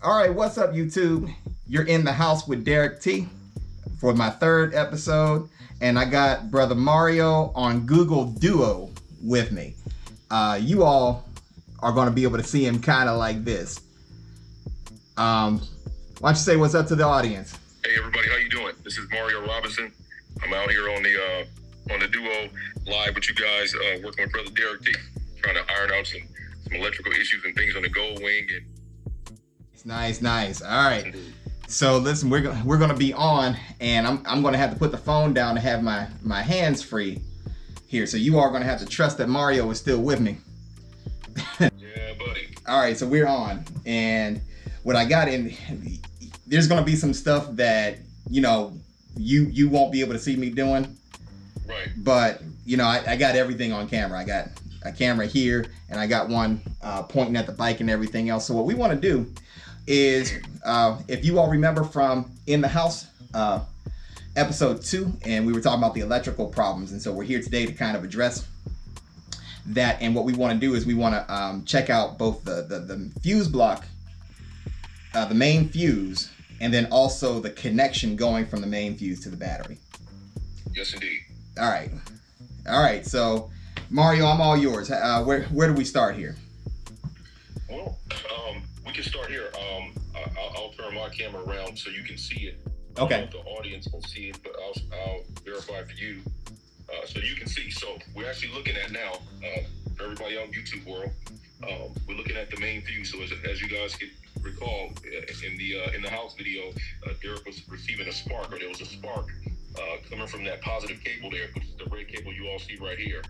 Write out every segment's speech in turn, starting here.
All right, what's up, YouTube? You're in the house with Derrick T for my third episode, and I got brother Mario on Google Duo with me. You all are going to be able to see him kind of like this. Why don't you say what's up to the audience? Hey everybody, how you doing? This is Mario Robinson. I'm out here on the Duo live with you guys, working with brother Derrick T, trying to iron out some electrical issues and things on the Goldwing. Nice. All right. So listen, we're gonna be on, and I'm gonna have to put the phone down to have my hands free here. So you are gonna have to trust that Mario is still with me. Yeah, buddy. All right, so we're on, and what I got in, there's gonna be some stuff that you won't be able to see me doing. Right. But I got everything on camera. I got a camera here, and I got one pointing at the bike and everything else. So what we want to do is, if you all remember from In the House episode 2, and we were talking about the electrical problems, and so we're here today to kind of address that. And what we want to do is we want to check out both the fuse block, the main fuse, and then also the connection going from the main fuse to the battery. Yes, indeed. All right. So Mario, I'm all yours. Where do we start here? Well, we can start here. I'll turn my camera around so you can see it. Okay. I don't know if the audience will see it, but I'll verify for you so you can see. So we're actually looking at now, for everybody on YouTube world, we're looking at the main fuse. So as you guys can recall, in the house video, Derrick was receiving a spark, or there was a spark coming from that positive cable there, which is the red cable you all see right here.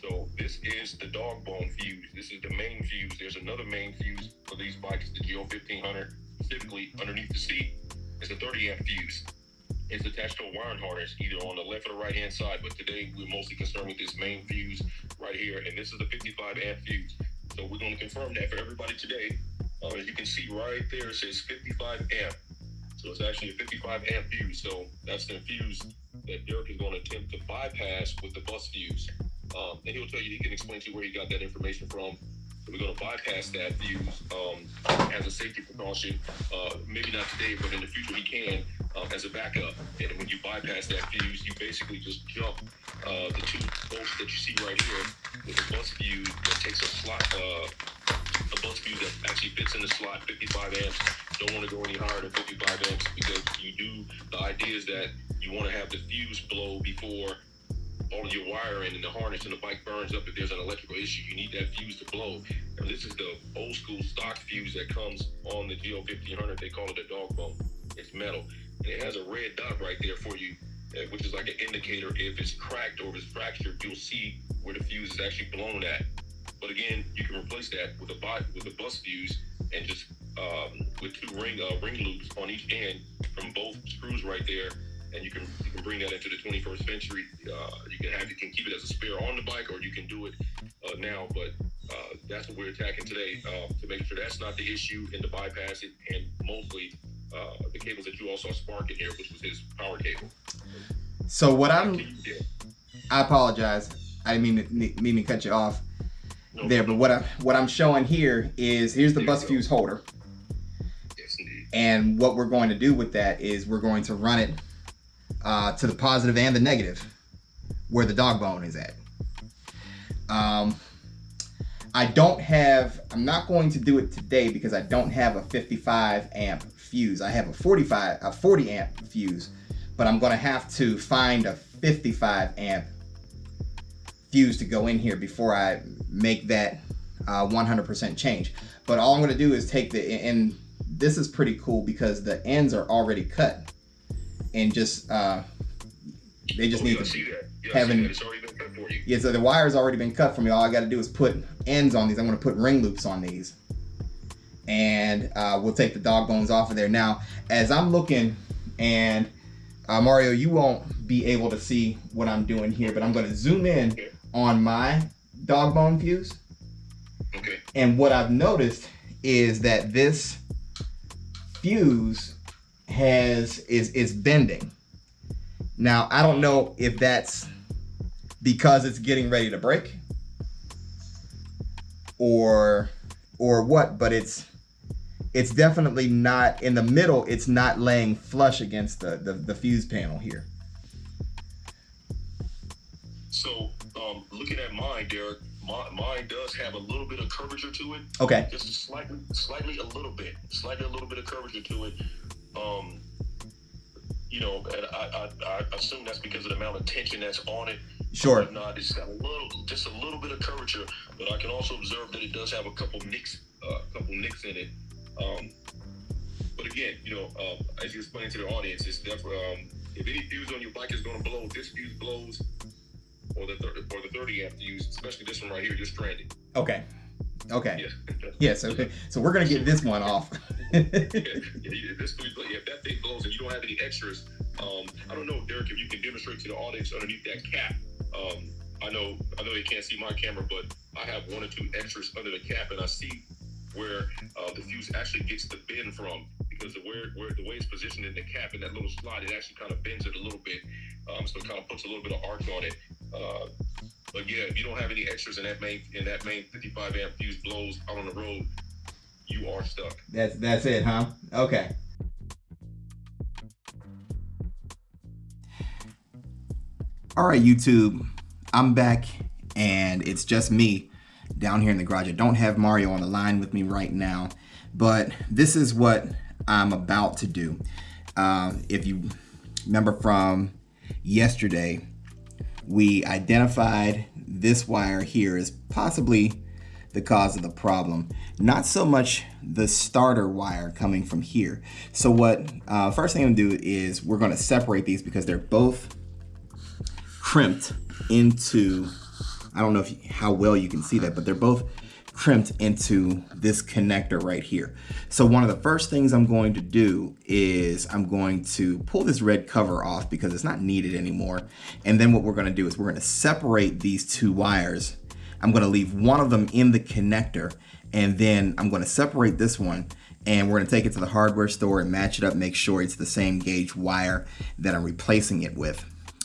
So this is the dog bone fuse. This is the main fuse. There's another main fuse for these bikes, the GL1500, specifically underneath the seat. It's a 30 amp fuse. It's attached to a wiring harness either on the left or the right hand side, but today we're mostly concerned with this main fuse right here, and this is the 55 amp fuse. So we're going to confirm that for everybody today. As you can see right there, it says 55 amp. So it's actually a 55 amp fuse. So that's the fuse that Derrick is going to attempt to bypass with the bus fuse. And he'll tell you, he can explain to you where he got that information from. So we're going to bypass that fuse as a safety precaution. Maybe not today, but in the future he can, as a backup. And when you bypass that fuse, you basically just jump the two bolts that you see right here with a bus fuse that takes a slot, a bus fuse that actually fits in the slot, 55 amps. Don't want to go any higher than 55 amps because the idea is that you want to have the fuse blow before all of your wiring and the harness and the bike burns up. If there's an electrical issue, you need that fuse to blow. And this is the old school stock fuse that comes on the GL1500. They call it a dog bone. It's metal. And it has a red dot right there for you, which is like an indicator. If it's cracked or if it's fractured, you'll see where the fuse is actually blown at. But again, you can replace that with a bus fuse and just with two ring loops on each end from both screws right there. And you can bring that into the 21st century. You can keep it as a spare on the bike, or you can do it now. But that's what we're attacking today to make sure that's not the issue and to bypass it. And mostly the cables that you also spark in here, which was his power cable. So I apologize. I didn't mean to cut you off there. But what I'm showing here is here's the bus fuse holder. Yes, indeed. And what we're going to do with that is we're going to run it to the positive and the negative where the dog bone is at. I'm not going to do it today because I don't have a 55 amp fuse. I have a 40 amp fuse, but I'm going to have to find a 55 amp fuse to go in here before I make that 100% change. But all I'm going to do is take and this is pretty cool because the ends are already cut. And just they just need to it's already been cut for you. Yeah, so the wire's already been cut for me. All I got to do is put ends on these. I'm going to put ring loops on these, and we'll take the dog bones off of there. Now, as I'm looking, and Mario, you won't be able to see what I'm doing here, but I'm going to zoom in on my dog bone fuse. Okay. And what I've noticed is that this fuse is bending. Now, I don't know if that's because it's getting ready to break or what, but it's it's definitely not in the middle. It's not laying flush against the fuse panel here. So looking at mine, Derrick, mine does have a little bit of curvature to it. Okay. Just slightly a little bit of curvature to it. You know, and I assume that's because of the amount of tension that's on it. Sure. Not, it's got just a little bit of curvature, but I can also observe that it does have a couple nicks in it. But again, you know, as you explained to the audience, it's definitely if any fuse on your bike is going to blow, if this fuse blows, or the 30 amp fuse, especially this one right here, you're stranded. Okay. Yeah. So we're gonna get this one off. If that thing blows and you don't have any extras, I don't know, Derrick, if you can demonstrate to the audience underneath that cap. I know they can't see my camera, but I have 1 or 2 extras under the cap, and I see where the fuse actually gets the bend from, because the way it's positioned in the cap in that little slot, it actually kind of bends it a little bit, so it kind of puts a little bit of arc on it. But yeah, if you don't have any extras in that main 55 amp fuse blows out on the road, you are stuck. That's it, huh? Okay. All right, YouTube, I'm back, and it's just me down here in the garage. I don't have Mario on the line with me right now, but this is what I'm about to do. If you remember from yesterday, we identified this wire here as possibly the cause of the problem. Not so much the starter wire coming from here. So what first thing I'm gonna do is we're gonna separate these because they're both crimped into, I don't know how well you can see that, but they're both crimped into this connector right here. So one of the first things I'm going to do is I'm going to pull this red cover off because it's not needed anymore. And then what we're gonna do is we're gonna separate these 2 wires. I'm gonna leave one of them in the connector, and then I'm gonna separate this one, and we're gonna take it to the hardware store and match it up, make sure it's the same gauge wire that I'm replacing it with.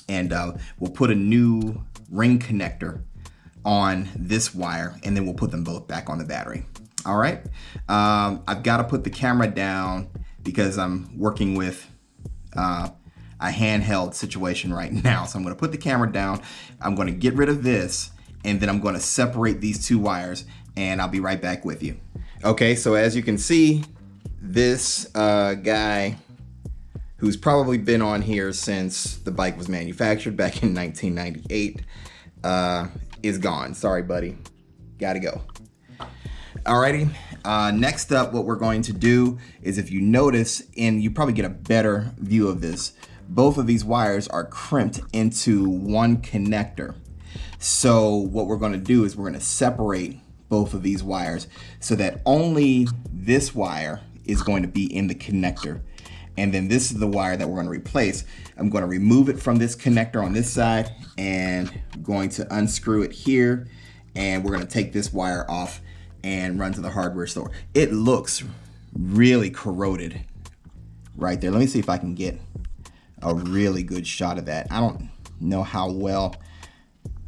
And we'll put a new ring connector on this wire, and then we'll put them both back on the battery. All right. I've got to put the camera down because I'm working with a handheld situation right now. So I'm going to put the camera down. I'm going to get rid of this, and then I'm going to separate these 2 wires, and I'll be right back with you. Okay. So as you can see, this guy who's probably been on here since the bike was manufactured back in 1998 is gone. Sorry, buddy. Gotta go. Alrighty. Next up, what we're going to do is, if you notice, and you probably get a better view of this, both of these wires are crimped into one connector. So what we're going to do is we're going to separate both of these wires so that only this wire is going to be in the connector. And then this is the wire that we're going to replace. I'm going to remove it from this connector on this side, and I'm going to unscrew it here, and we're going to take this wire off and run to the hardware store. It looks really corroded right there. Let me see if I can get a really good shot of that. I don't know how well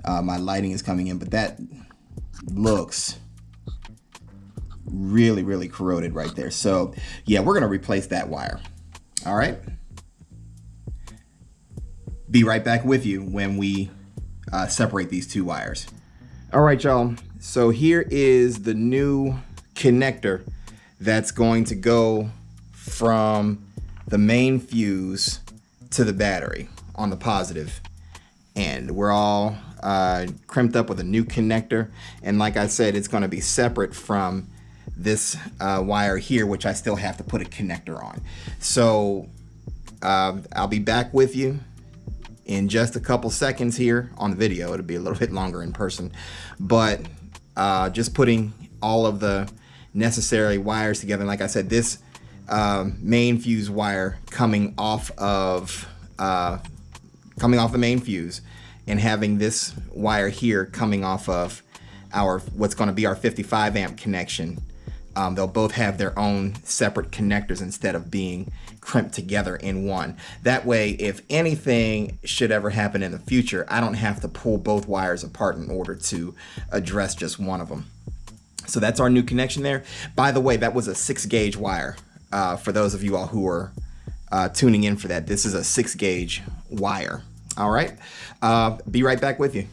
my lighting is coming in, but that looks really, really corroded right there. So yeah, we're going to replace that wire. All right. Be right back with you when we separate these 2 wires. All right, y'all. So here is the new connector that's going to go from the main fuse to the battery on the positive. And we're all crimped up with a new connector. And like I said, it's going to be separate from this wire here, which I still have to put a connector on. So I'll be back with you in just a couple seconds here on the video. It'll be a little bit longer in person, but just putting all of the necessary wires together. And like I said, this main fuse wire coming off the main fuse, and having this wire here coming off of what's going to be our 55 amp connection. They'll both have their own separate connectors instead of being crimped together in one. That way, if anything should ever happen in the future, I don't have to pull both wires apart in order to address just one of them. So that's our new connection there. By the way, that was a 6-gauge wire. For those of you all who are tuning in for that, this is a 6-gauge wire. All right, be right back with you.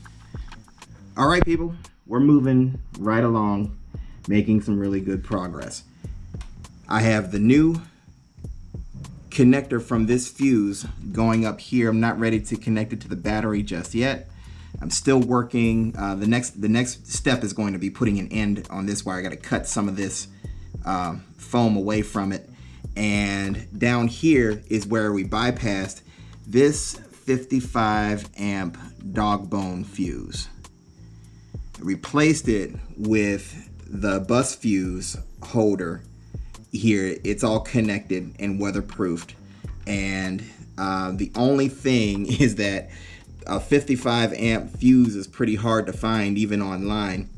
All right, people, we're moving right along, making some really good progress. I have the new connector from this fuse going up here. I'm not ready to connect it to the battery just yet. I'm still working. The next step is going to be putting an end on this wire. I got to cut some of this foam away from it. And down here is where we bypassed this 55 amp dog bone fuse. Replaced it with the bus fuse holder here. It's all connected and weatherproofed. And the only thing is that a 55 amp fuse is pretty hard to find even online.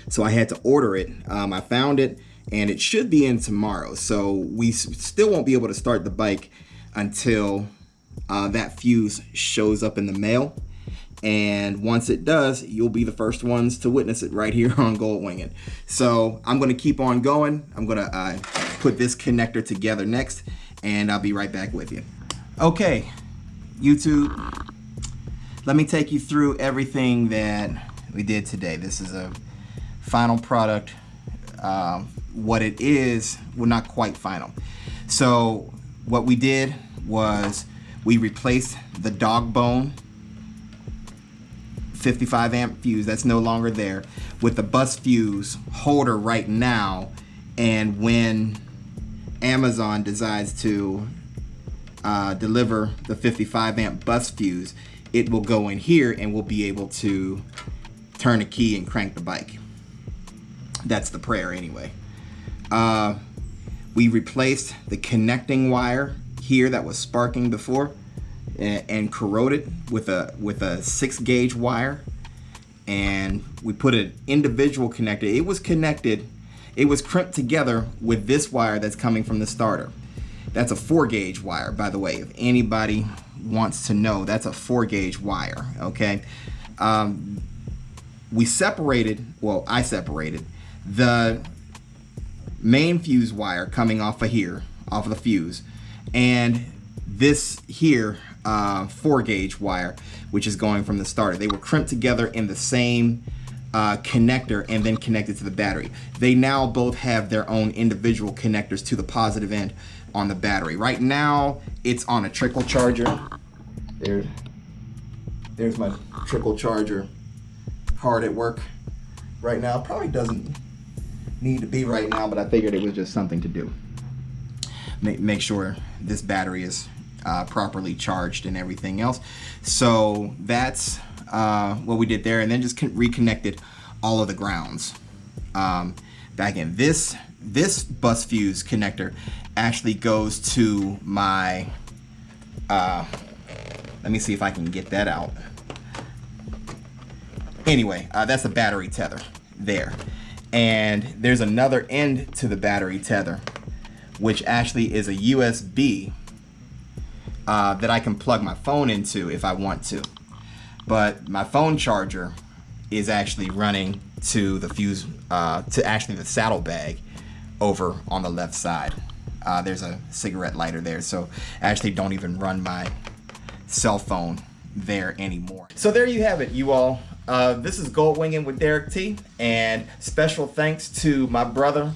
So I had to order it. I found it and it should be in tomorrow. So we still won't be able to start the bike until that fuse shows up in the mail. And once it does, you'll be the first ones to witness it right here on Goldwing. So I'm going to keep on going. I'm going to put this connector together next, and I'll be right back with you. Okay, YouTube, let me take you through everything that we did today. This is a final product. What it is, well, not quite final. So what we did was we replaced the dog bone 55 amp fuse that's no longer there with the bus fuse holder right now. And when Amazon decides to deliver the 55 amp bus fuse, it will go in here and we'll be able to turn a key and crank the bike. That's the prayer anyway. We replaced the connecting wire here that was sparking before and corroded with a 6-gauge wire, and we put an individual connector. It was connected, it was crimped together with this wire that's coming from the starter. That's a 4-gauge wire, by the way, if anybody wants to know. That's a 4-gauge wire. Okay, we separated, well, I separated the main fuse wire coming off of here, off of the fuse, and this here 4-gauge wire, which is going from the starter. They were crimped together in the same connector and then connected to the battery. They now both have their own individual connectors to the positive end on the battery. Right now it's on a trickle charger. There's my trickle charger, hard at work right now. Probably doesn't need to be right now, but I figured it was just something to do. Make sure this battery is properly charged and everything else. So that's what we did there, and then just reconnected all of the grounds back in. This bus fuse connector actually goes to my let me see if I can get that out. Anyway, that's the battery tether there, and there's another end to the battery tether, which actually is a USB that I can plug my phone into if I want to. But my phone charger is actually running to the fuse, to actually the saddlebag over on the left side. There's a cigarette lighter there, so I actually don't even run my cell phone there anymore. So there you have it, you all. This is Goldwing with Derrick T, and special thanks to my brother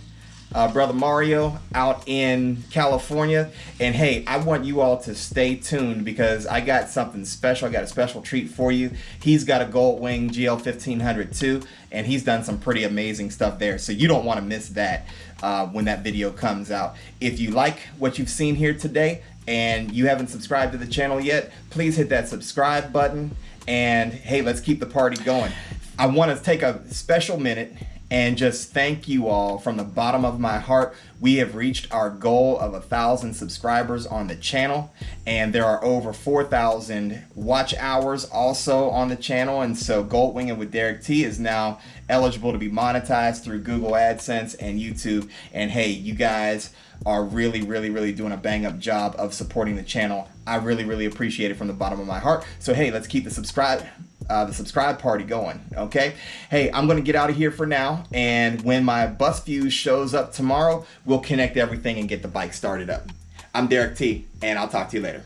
Mario out in California. And hey, I want you all to stay tuned because I got something special. I got a special treat for you. He's got a Goldwing GL1500 too, and he's done some pretty amazing stuff there. So you don't want to miss that when that video comes out. If you like what you've seen here today and you haven't subscribed to the channel yet, please hit that subscribe button. And hey, let's keep the party going. I want to take a special minute and just thank you all from the bottom of my heart. We have reached our goal of 1,000 subscribers on the channel, and there are over 4,000 watch hours also on the channel. And so Goldwing with Derrick T is now eligible to be monetized through Google AdSense and YouTube. And hey, you guys are really doing a bang up job of supporting the channel. I really appreciate it from the bottom of my heart. So hey, let's keep the subscribe the subscribe party going. Okay. Hey, I'm going to get out of here for now. And when my bus fuse shows up tomorrow, we'll connect everything and get the bike started up. I'm Derrick T, and I'll talk to you later.